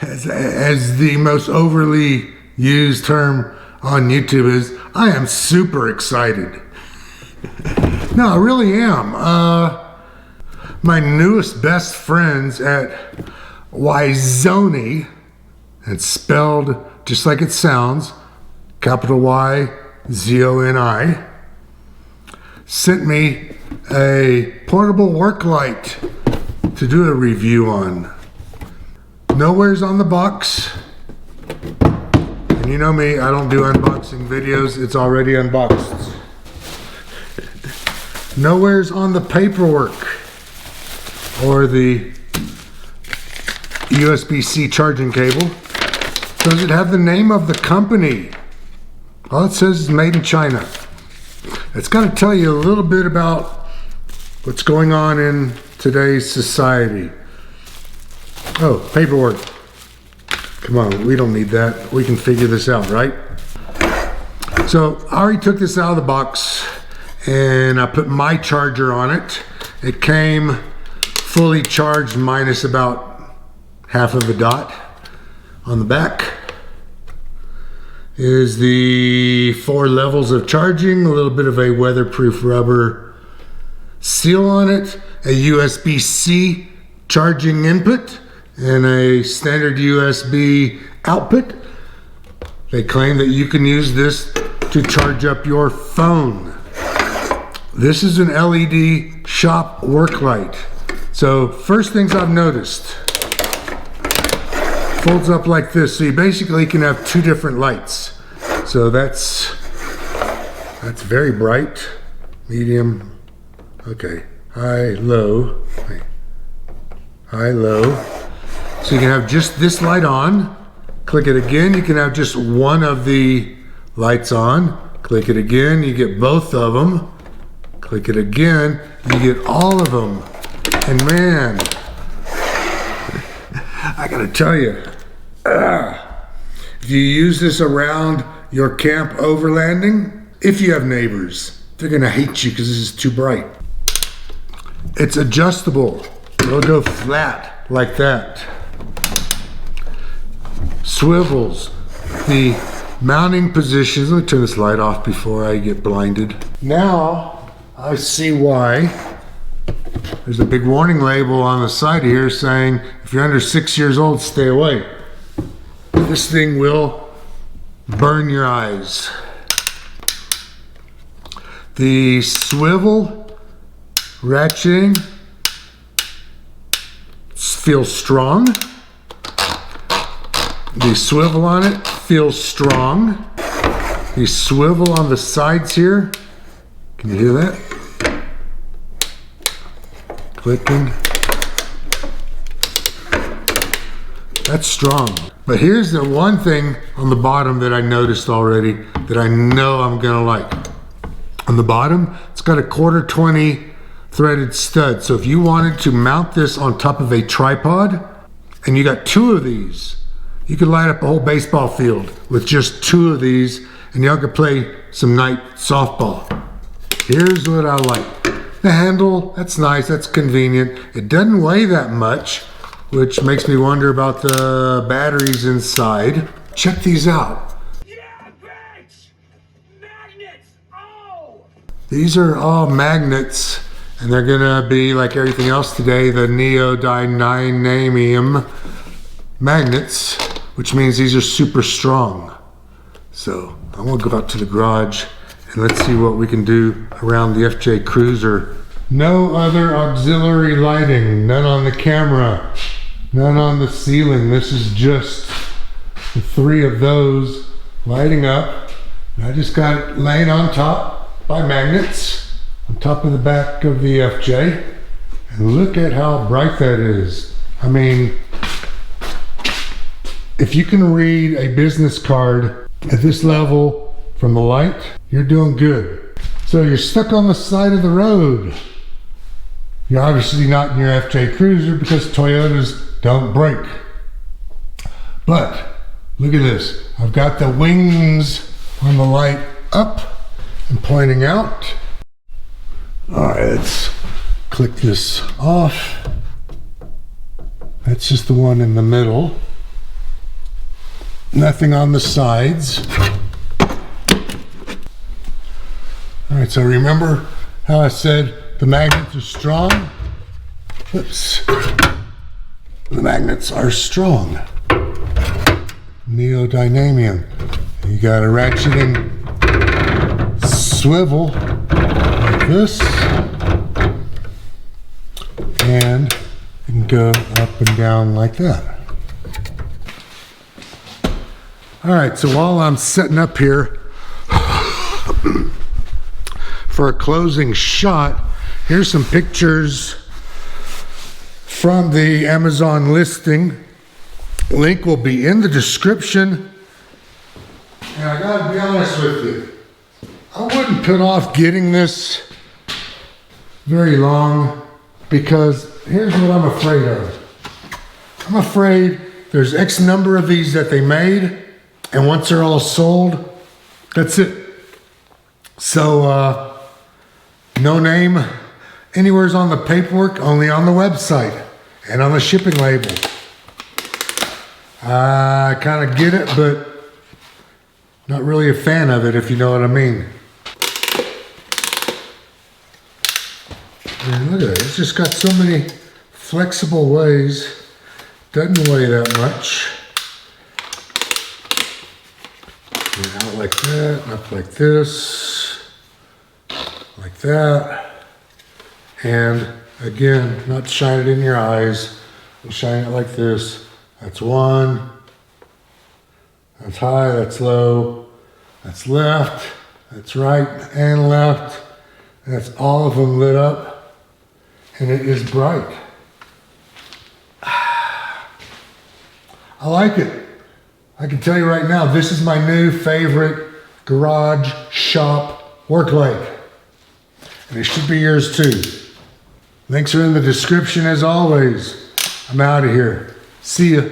as the most overly used term on YouTube is, I am super excited. No, I really am. My newest best friends at Yzoni, it's spelled just like it sounds, capital Y, Z-O-N-I, sent me a portable work light to do a review on. Nowhere's on the box. And you know me, I don't do unboxing videos, it's already unboxed. Nowhere's on the paperwork or the USB-C charging cable. Does it have the name of the company? All it says is made in China. It's got to tell you a little bit about what's going on in today's society. Oh, paperwork. Come on, we don't need that. We can figure this out, right? So I already took this out of the box and I put my charger on it. It came fully charged minus about half of a dot. On the back is the 4 levels of charging, a little bit of a weatherproof rubber seal on it, a USB-C charging input, and a standard USB output. They claim that you can use this to charge up your phone. This is an LED shop work light. So first things I've noticed, folds up like this, so you basically can have 2 different lights. So that's very bright, medium, okay, high, low, high, low. So you can have just this light on, click it again, you can have just one of the lights on, click it again, you get both of them, click it again, you get all of them. And man, I gotta tell you, if you use this around your camp overlanding, if you have neighbors, they're gonna hate you because this is too bright. It's adjustable. It'll go flat like that. Swivels. The mounting positions. Let me turn this light off before I get blinded. Now I see why. There's a big warning label on the side here saying if you're under 6 years old, stay away. This thing will burn your eyes. The swivel ratcheting feels strong. The swivel on it feels strong. The swivel on the sides here, can you hear that? Clicking. That's strong. But here's the one thing on the bottom that I noticed already that I know I'm gonna like. On the bottom, it's got a 1/4-20 threaded stud. So if you wanted to mount this on top of a tripod, and you got 2 of these, you could light up a whole baseball field with just 2 of these, and y'all could play some night softball. Here's what I like. The handle, that's nice, that's convenient. It doesn't weigh that much, which makes me wonder about the batteries inside. Check these out. Yeah, bitch! Magnets! Oh! These are all magnets, and they're gonna be like everything else today, the neodymium magnets, which means these are super strong. So I'm gonna go out to the garage and let's see what we can do around the FJ Cruiser. No other auxiliary lighting, none on the camera, none on the ceiling. This is just the 3 of those lighting up. And I just got it laying on top by magnets on top of the back of the FJ. And look at how bright that is. I mean, if you can read a business card at this level from the light, you're doing good. So you're stuck on the side of the road. You're obviously not in your FJ Cruiser because Toyotas don't brake. But look at this. I've got the wings on the light up and pointing out. All right, let's click this off. That's just the one in the middle. Nothing on the sides. All right, so remember how I said the magnets are strong? Oops. The magnets are strong. Neodymium. You got a ratcheting swivel like this. And you can go up and down like that. All right, so while I'm setting up here for a closing shot, here's some pictures from the Amazon listing. Link will be in the description. And I gotta be honest with you, I wouldn't put off getting this very long, because here's what I'm afraid of. I'm afraid there's X number of these that they made, and once they're all sold, that's it. So, no name anywhere's on the paperwork, only on the website and on the shipping label. I kind of get it, but not really a fan of it, if you know what I mean. And look at it, it's just got so many flexible ways. Doesn't weigh that much. And out like that, up like this, like that. And again, not shine it in your eyes, we'll shine it like this. That's one, that's high, that's low, that's left, that's right and left. And that's all of them lit up, and it is bright. I like it. I can tell you right now, this is my new favorite garage shop work light. And it should be yours too. Links are in the description as always. I'm out of here. See ya.